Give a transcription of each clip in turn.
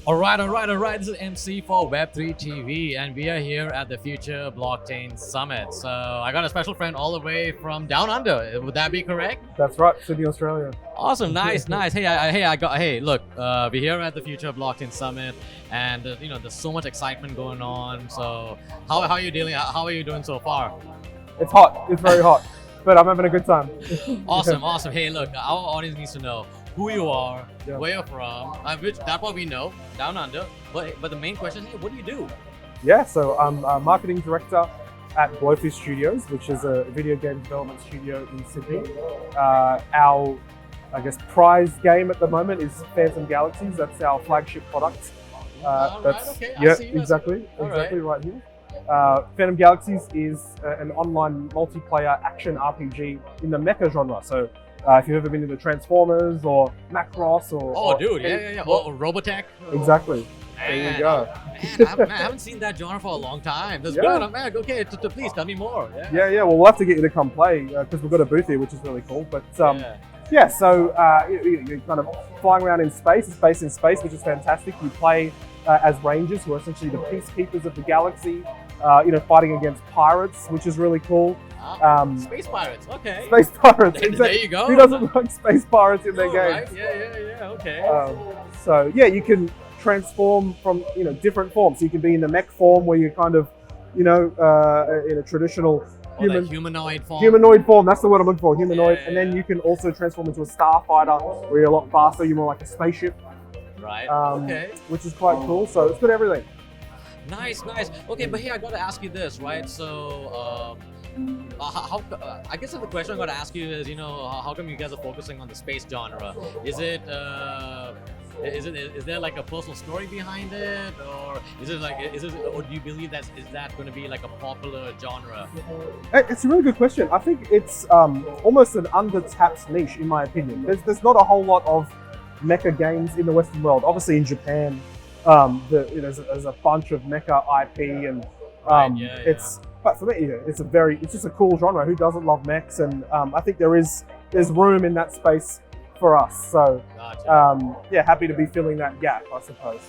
All right. This is MC for Web3 TV, and we are here at the Future Blockchain Summit. So I got a special friend all the way from down under. Would that be correct? That's right, Sydney, Australia. Awesome, nice. Look, we're here at the Future Blockchain Summit, and there's so much excitement going on. So how are you dealing? How are you doing so far? It's hot. It's very hot, but I'm having a good time. Awesome. Hey, look, our audience needs to know who you are, Yeah. where you're from, which that's what we know, down under. But the main question is, hey, what do you do? Yeah, so I'm a marketing director at Blowfish Studios, which is a video game development studio in Sydney. Our, prize game at the moment is Phantom Galaxies. That's our flagship product. Okay, I yeah, see you. exactly All right here. Phantom Galaxies is an online multiplayer action RPG in the Mecha genre. So if you've ever been into Transformers or Macross or Robotech. Exactly. There you go. Man, I haven't seen that genre for a long time. That's good, man. Okay, please tell me more. Yeah. Well, we'll have to get you to come play because we've got a booth here, which is really cool. But so you're kind of flying around in space. It's based in space, which is fantastic. You play as Rangers, who are essentially the peacekeepers of the galaxy. Fighting against pirates, which is really cool. Space pirates. Okay. Space pirates. There you go. Who doesn't like space pirates in their games? Right? Yeah. Okay. You can transform from different forms. So you can be in the mech form where you're kind of in a traditional humanoid form. Humanoid form. That's the word I'm looking for. Humanoid. Yeah. And then you can also transform into a starfighter where you're a lot faster. You're more like a spaceship. Right. Okay. Which is quite cool. So it's got everything. Nice. Okay, but hey, I gotta ask you this, right? So, I guess the question I'm gonna ask you is, how come you guys are focusing on the space genre? Is there like a personal story behind it, or or do you believe is that going to be like a popular genre? It's a really good question. I think it's almost an under-tapped niche, in my opinion. There's not a whole lot of mecha games in the Western world. Obviously, in Japan, there's a bunch of mecha IP, and But for me, it's just a cool genre. Who doesn't love mechs? And I think there's room in that space for us. So Gotcha. happy to be filling that gap, I suppose.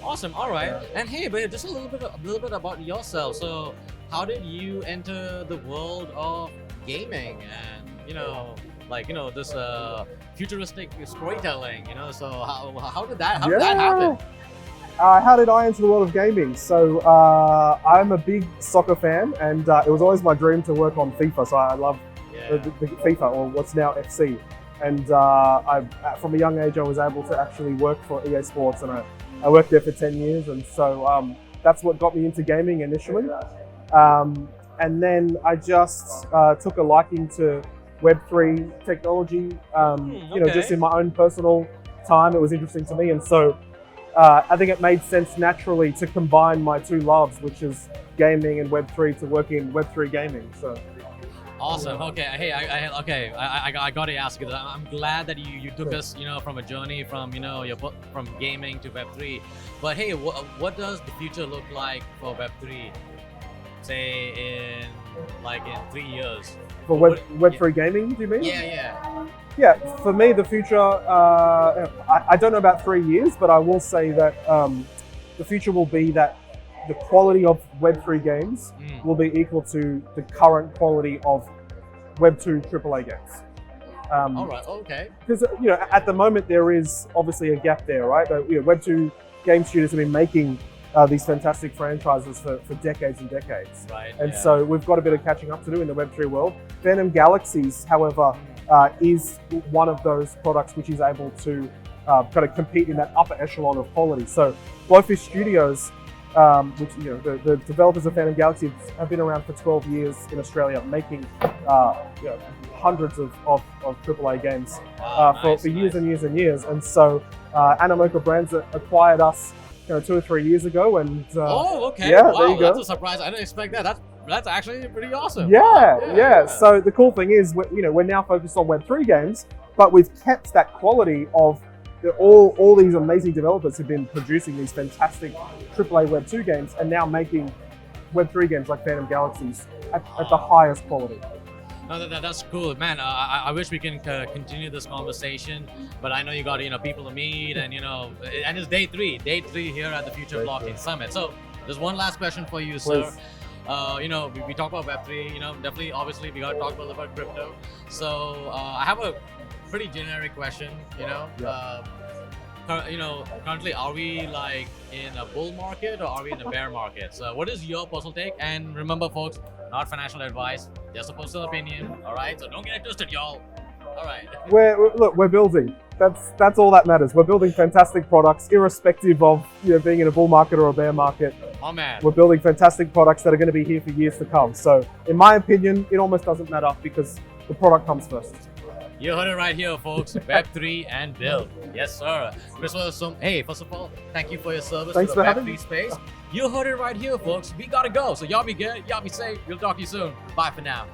Awesome. All right. And hey, but just a little bit about yourself. So, how did you enter the world of gaming and this futuristic storytelling? So how did that happen? How did I enter the world of gaming? So I'm a big soccer fan, and it was always my dream to work on FIFA. So I love the FIFA, or what's now FC. And from a young age, I was able to actually work for EA Sports, and I worked there for 10 years. And so that's what got me into gaming initially. And then I just took a liking to Web3 technology. Just in my own personal time, it was interesting to me. And so I think it made sense naturally to combine my two loves, which is gaming and Web3, to work in Web3 gaming. So awesome. Okay. Hey, I got to ask you that. I'm glad that you took us, from a journey from from gaming to Web3. But hey, what does the future look like for Web3? Say in 3 years. For Web3 gaming, do you mean? Yeah. Yeah, for me, the future, I don't know about 3 years, but I will say that the future will be that the quality of Web3 games will be equal to the current quality of Web2 AAA games. All right, okay. Because, at the moment, there is obviously a gap there, right? Web2 game studios have been making these fantastic franchises for decades and decades. Right. And so we've got a bit of catching up to do in the Web3 world. Phantom Galaxies, however, is one of those products which is able to kind of compete in that upper echelon of quality. So Blowfish Studios, which the developers of Phantom Galaxies have been around for 12 years in Australia, making hundreds of AAA games for years and years and years. And so Animoca Brands acquired us 2 or 3 years ago, and okay. Yeah, wow, there you go. That's a surprise. I didn't expect that. That's actually pretty awesome. Yeah. So the cool thing is, we're now focused on Web3 games, but we've kept that quality of all these amazing developers who've been producing these fantastic AAA Web2 games, and now making Web3 games like Phantom Galaxies at the highest quality. No, that's cool, man. I wish we can continue this conversation, but I know you got people to meet, and and it's day three here at the Future Blockchain Summit. So there's one last question for you, sir. Please. We talk about Web3. Definitely, obviously, we got to talk a little about crypto. So I have a pretty generic question. Currently, are we like in a bull market or are we in a bear market? So what is your personal take? And remember, folks, not financial advice, just a personal opinion. All right, so don't get it twisted, y'all. All right. We're building. That's all that matters. We're building fantastic products, irrespective of being in a bull market or a bear market. Oh man. We're building fantastic products that are going to be here for years to come. So, in my opinion, it almost doesn't matter because the product comes first. You heard it right here, folks. Web3 and build. Yes, sir. Chris, hey, first of all, thank you for your service Thanks to the for having Web3 me. space. You heard it right here, folks. We gotta go. So y'all be good. Y'all be safe. We'll talk to you soon. Bye for now.